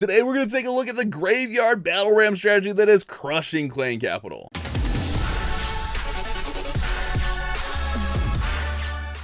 Today we're going to take a look at the graveyard battle ram strategy that is crushing clan capital.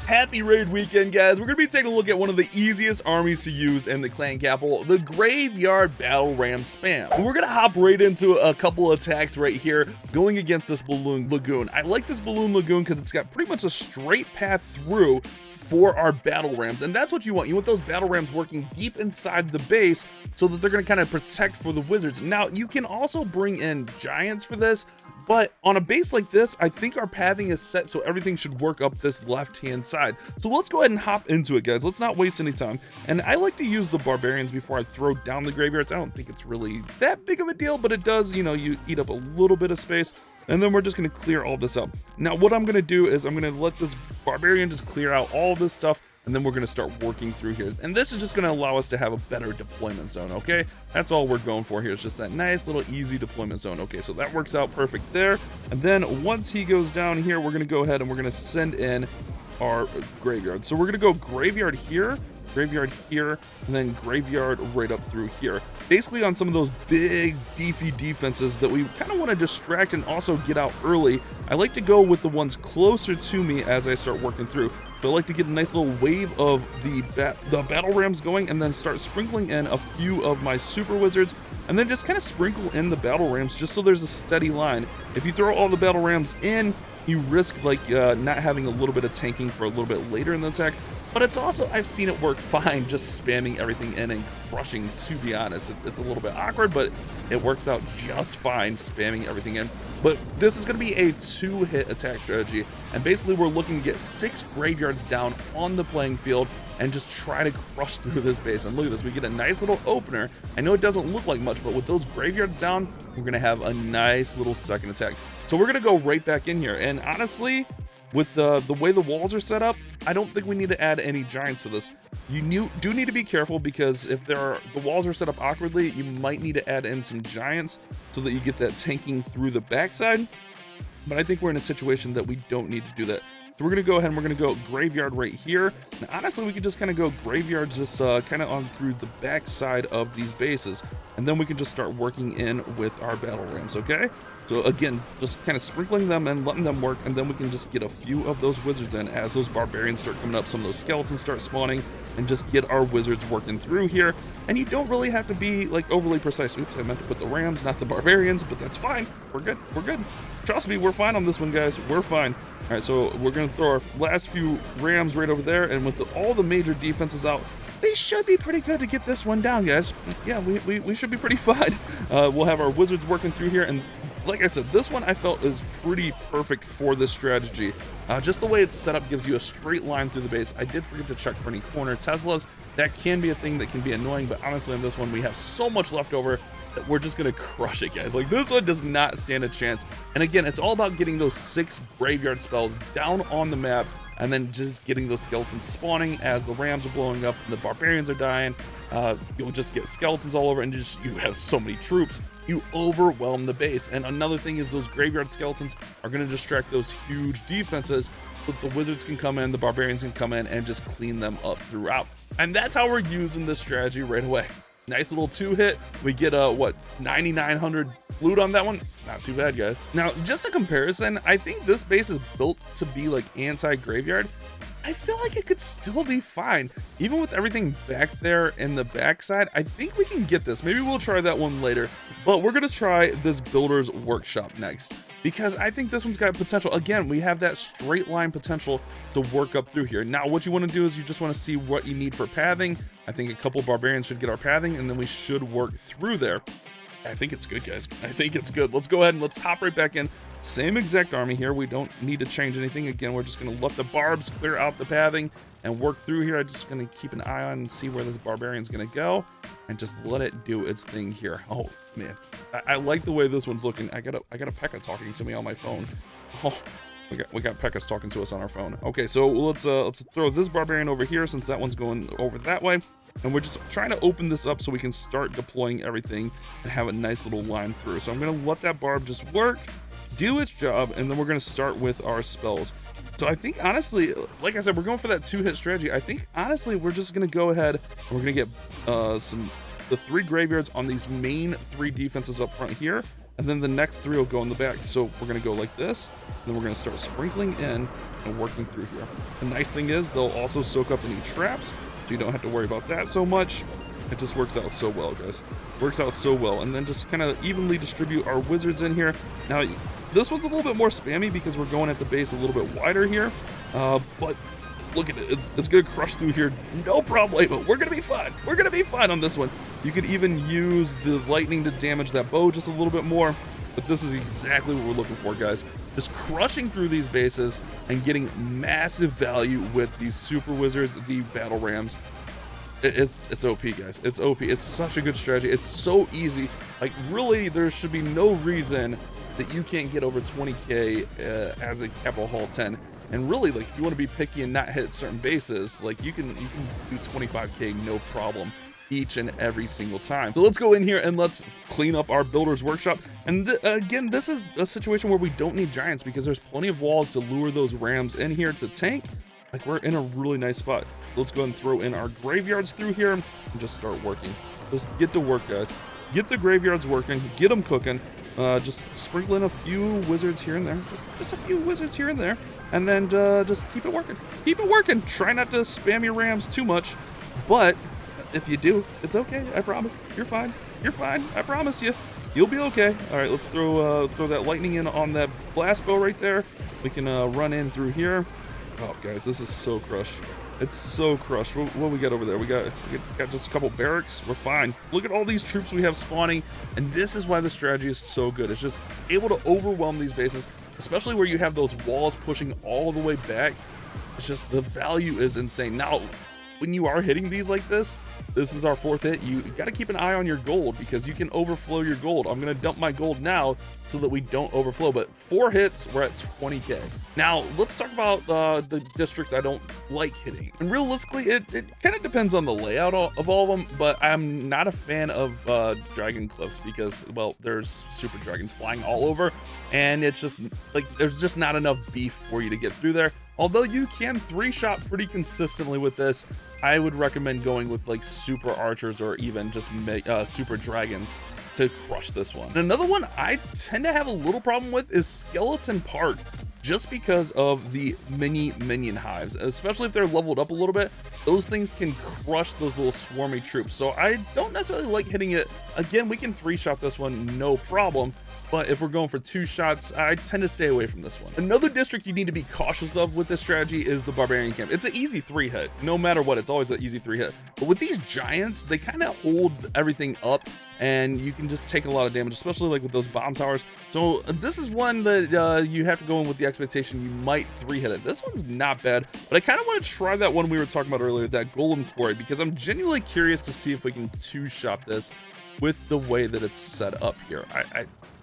Happy raid weekend, guys. We're going to be taking a look at one of the easiest armies to use in the clan capital, the graveyard battle ram spam. And we're going to hop right into a couple attacks right here going against this Balloon Lagoon. I like this Balloon Lagoon because it's got pretty much a straight path through for our battle rams, and that's what you want. You want those battle rams working deep inside the base so that they're going to kind of protect for the wizards. Now, you can also bring in giants for this, but on a base like this, I think our pathing is set so everything should work up this left-hand side. So let's go ahead and hop into it, guys. Let's not waste any time. And I like to use the barbarians before I throw down the graveyards. I don't think it's really that big of a deal, but it does, you know, you eat up a little bit of space. And then we're just going to clear all this up. Now, what I'm going to do is I'm going to let this barbarian just clear out all this stuff, and then we're going to start working through here. And this is just going to allow us to have a better deployment zone, okay? That's all we're going for here. It's just that nice little easy deployment zone. Okay, so that works out perfect there. And then once he goes down here, we're going to go ahead and we're going to send in our graveyard. So we're going to go graveyard here, and then graveyard right up through here. Basically on some of those big beefy defenses that we kind of want to distract and also get out early. I like to go with the ones closer to me as I start working through. So I like to get a nice little wave of the battle rams going, and then start sprinkling in a few of my super wizards, and then just kind of sprinkle in the battle rams just so there's a steady line. If you throw all the battle rams in, you risk like not having a little bit of tanking for a little bit later in the attack. But it's also, I've seen it work fine just spamming everything in and crushing, to be honest. It's a little bit awkward, but it works out just fine spamming everything in. But this is going to be a 2-hit attack strategy, and basically we're looking to get 6 graveyards down on the playing field and just try to crush through this base. And look at this, we get a nice little opener. I know it doesn't look like much, but with those graveyards down, we're going to have a nice little second attack. So we're going to go right back in here, and honestly, with the way the walls are set up, I don't think we need to add any giants to this. You do need to be careful, because if the walls are set up awkwardly, you might need to add in some giants so that you get that tanking through the backside. But I think we're in a situation that we don't need to do that. So we're going to go ahead and we're going to go graveyard right here. And honestly, we could just kind of go graveyard just kind of on through the backside of these bases. And then we can just start working in with our battle rams, okay? So again, just kind of sprinkling them and letting them work, and then we can just get a few of those wizards in as those barbarians start coming up, some of those skeletons start spawning, and just get our wizards working through here. And you don't really have to be like overly precise. Oops, I meant to put the rams, not the barbarians, but that's fine. We're good. We're good. Trust me, we're fine on this one, guys. We're fine. All right, so we're going to throw our last few rams right over there, and with all the major defenses out, they should be pretty good to get this one down, guys. Yeah, we should be pretty fine. We'll have our wizards working through here, and like I said, this one I felt is pretty perfect for this strategy. Just the way it's set up gives you a straight line through the base. I did forget to check for any corner Teslas. That can be a thing that can be annoying, but honestly on this one we have so much left over that we're just gonna crush it, guys. Like, this one does not stand a chance. And again, it's all about getting those 6 graveyard spells down on the map, and then just getting those skeletons spawning as the rams are blowing up and the barbarians are dying. You'll just get skeletons all over, and you have so many troops. You overwhelm the base. And another thing is those graveyard skeletons are going to distract those huge defenses, so that the wizards can come in, the barbarians can come in, and just clean them up throughout. And that's how we're using this strategy right away. Nice little 2-hit. We get what, 9,900 loot on that one. It's not too bad, guys. Now, just a comparison, I think this base is built to be like anti-graveyard. I feel like it could still be fine. Even with everything back there in the backside, I think we can get this. Maybe we'll try that one later, but we're gonna try this Builder's Workshop next, because I think this one's got potential. Again, we have that straight line potential to work up through here. Now, what you wanna do is you just wanna see what you need for pathing. I think a couple barbarians should get our pathing, and then we should work through there. I think it's good, guys. I think it's good. Let's go ahead and let's hop right back in. Same exact army here. We don't need to change anything. Again, we're just going to let the barbs clear out the pathing and work through here. I'm just going to keep an eye on and see where this barbarian's going to go, and just let it do its thing here. Oh, man. I like the way this one's looking. I got a P.E.K.K.A talking to me on my phone. Oh, we got P.E.K.K.A's talking to us on our phone. Okay, so let's throw this barbarian over here, since that one's going over that way. And we're just trying to open this up so we can start deploying everything and have a nice little line through. So I'm going to let that barb just work, do its job, and then we're going to start with our spells. So I think, honestly, like I said, we're going for that 2-hit strategy. I think, honestly, we're just going to go ahead and we're going to get some the 3 graveyards on these main 3 defenses up front here, and then the next 3 will go in the back. So we're gonna go like this, and then we're gonna start sprinkling in and working through here. The nice thing is they'll also soak up any traps, so you don't have to worry about that so much. It just works out so well, guys. Works out so well. And then just kind of evenly distribute our wizards in here. Now, this one's a little bit more spammy because we're going at the base a little bit wider here, but look at it. It's gonna crush through here, no problem. But we're gonna be fine. We're gonna be fine on this one. You could even use the lightning to damage that bow just a little bit more. But this is exactly what we're looking for, guys. Just crushing through these bases and getting massive value with these super wizards, the battle rams. It's OP, guys. It's OP. It's such a good strategy. It's so easy. Like, really, there should be no reason that you can't get over 20k as a Capital Hall 10. And really, like, if you want to be picky and not hit certain bases, like, you can do 25k no problem each and every single time. So let's go in here and let's clean up our builder's workshop. And again, this is a situation where we don't need giants because there's plenty of walls to lure those rams in here to tank. Like, we're in a really nice spot. Let's go ahead and throw in our graveyards through here and just start working. Just get to work, guys. Get the graveyards working, get them cooking. Just sprinkle in a few wizards here and there. Just a few wizards here and there. And then just keep it working. Keep it working. Try not to spam your rams too much. But if you do, it's okay. I promise. You're fine. You're fine. I promise you. You'll be okay. All right, let's throw that lightning in on that blast bow right there. We can run in through here. Oh, guys, this is so crushed. It's so crushed. What we got over there? We got just a couple barracks. We're fine. Look at all these troops we have spawning, and this is why the strategy is so good. It's just able to overwhelm these bases, especially where you have those walls pushing all the way back. It's just, the value is insane. Now, when you are hitting these like this is our 4th hit. You got to keep an eye on your gold because you can overflow your gold. I'm going to dump my gold now so that we don't overflow, but 4 hits, we're at 20k. Now, let's talk about the districts I don't like hitting. And realistically, it kind of depends on the layout of all of them, but I'm not a fan of Dragon Cliffs because, well, there's super dragons flying all over, and it's just, like, there's just not enough beef for you to get through there. Although you can 3-shot pretty consistently with this, I would recommend going with like super archers or even just super dragons to crush this one. And another one I tend to have a little problem with is Skeleton Park, just because of the mini minion hives, especially if they're leveled up a little bit. Those things can crush those little swarmy troops. So I don't necessarily like hitting it. Again, we can 3-shot this one, no problem. But if we're going for 2 shots, I tend to stay away from this one. Another district you need to be cautious of with this strategy is the Barbarian Camp. It's an easy 3-hit. No matter what, it's always an easy 3-hit. But with these giants, they kind of hold everything up, and you can just take a lot of damage, especially like with those bomb towers. So this is one that you have to go in with the expectation you might 3-hit it. This one's not bad, but I kind of want to try that one we were talking about earlier, that Golem Quarry, because I'm genuinely curious to see if we can 2-shot this with the way that it's set up here.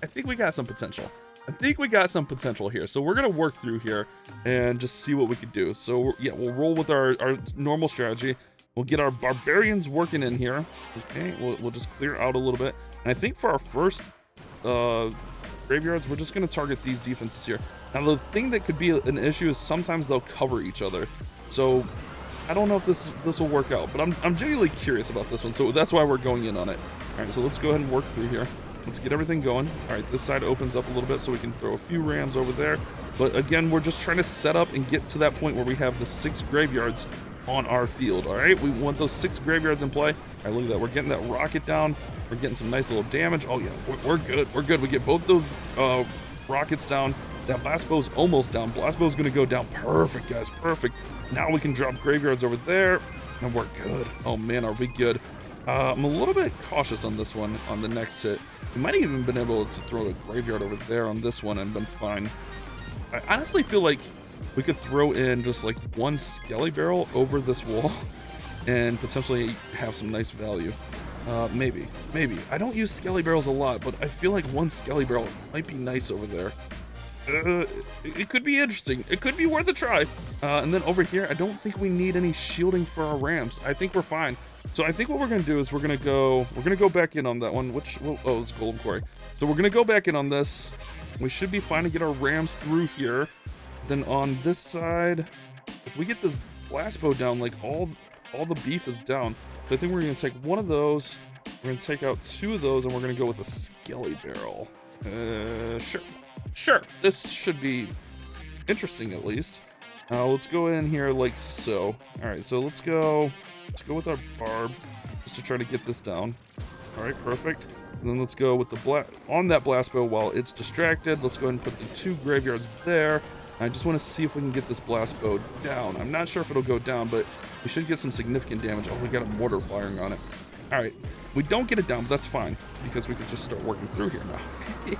I think we got some potential. I think we got some potential here. So we're going to work through here and just see what we can do. So yeah, we'll roll with our normal strategy. We'll get our barbarians working in here. Okay, we'll just clear out a little bit. And I think for our first graveyards, we're just going to target these defenses here. Now, the thing that could be an issue is sometimes they'll cover each other. So I don't know if this will work out, but I'm genuinely curious about this one. So that's why we're going in on it. All right, so let's go ahead and work through here. Let's get everything going. All right, this side opens up a little bit so we can throw a few rams over there. But again, we're just trying to set up and get to that point where we have the 6 graveyards on our field. All right, we want those 6 graveyards in play. All right, look at that. We're getting that rocket down. We're getting some nice little damage. Oh yeah, we're good. We're good. We get both those rockets down. That blast bow's almost down. Blast bow's gonna go down. Perfect, guys. Perfect. Now we can drop graveyards over there, and we're good. Oh man, are we good? I'm a little bit cautious on this one, on the next hit. We might have even been able to throw a graveyard over there on this one and been fine. I honestly feel like we could throw in just like 1 Skelly Barrel over this wall and potentially have some nice value. Maybe. I don't use Skelly Barrels a lot, but I feel like 1 Skelly Barrel might be nice over there. It could be interesting. It could be worth a try. And then over here, I don't think we need any shielding for our rams. I think we're fine. So I think what we're gonna do is we're gonna go back in on that one, which, oh, it's Golem Quarry. So we're gonna go back in on this. We should be fine to get our rams through here. Then on this side, if we get this blast bow down, like all the beef is down. So I think we're gonna take one of those, We're gonna take out 2 of those, and we're gonna go with a skelly barrel. Sure. This should be interesting at least. Let's go in here like so. All right, so let's go with our barb just to try to get this down. All right, perfect. And then let's go with the on that blast bow while it's distracted. Let's go ahead and put the 2 graveyards there. I just want to see if we can get this blast bow down. I'm not sure if it'll go down, but we should get some significant damage. Oh, we got a mortar firing on it. All right, we don't get it down, but that's fine because we could just start working through here now.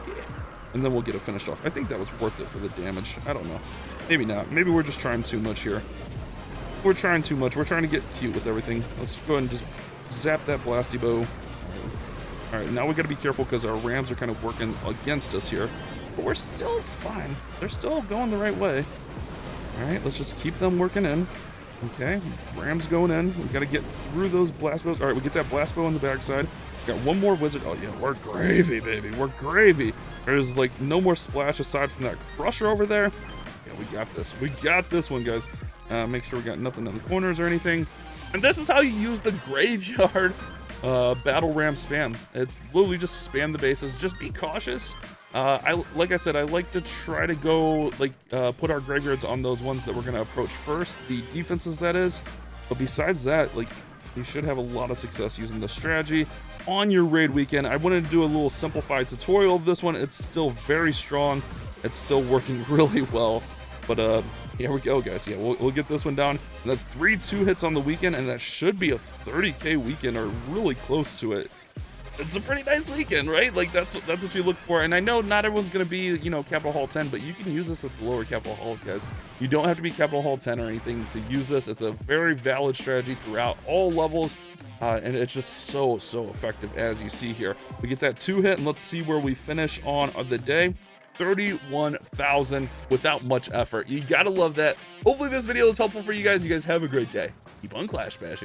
And then we'll get it finished off. I think that was worth it for the damage. I don't know. Maybe not. Maybe we're just trying too much here. We're trying too much. We're trying to get cute with everything. Let's go ahead and just zap that blasty bow. All right, now we got to be careful because our rams are kind of working against us here. But we're still fine. They're still going the right way. All right, let's just keep them working in. Okay, rams going in. We got to get through those blast bows. All right, we get that blast bow on the backside. Got 1 more wizard. Oh yeah, we're gravy, baby. We're gravy. There's like no more splash aside from that crusher over there. Yeah, we got this. We got this one, guys. Make sure we got nothing in the corners or anything. And this is how you use the graveyard battle ram spam. It's literally just spam the bases. Just be cautious. Like I said, I like to try to go like put our graveyards on those ones that we're gonna approach first. The defenses, that is. But besides that, like, you should have a lot of success using this strategy on your raid weekend. I wanted to do a little simplified tutorial of this one. It's still very strong. It's still working really well. But here we go, guys. Yeah, we'll get this one down. And that's 3 2-hits on the weekend, and that should be a 30K weekend or really close to it. It's a pretty nice weekend, right? Like that's what you look for. And I know not everyone's gonna be, you know, Capital Hall 10, but you can use this at the lower Capital Halls, guys. You don't have to be Capital Hall 10 or anything to use this. It's a very valid strategy throughout all levels, and it's just so effective, as you see here. We get that 2-hit, and let's see where we finish on the day. 31,000 without much effort. You gotta love that. Hopefully this video is helpful for you guys. You guys have a great day. Keep on clash bashing.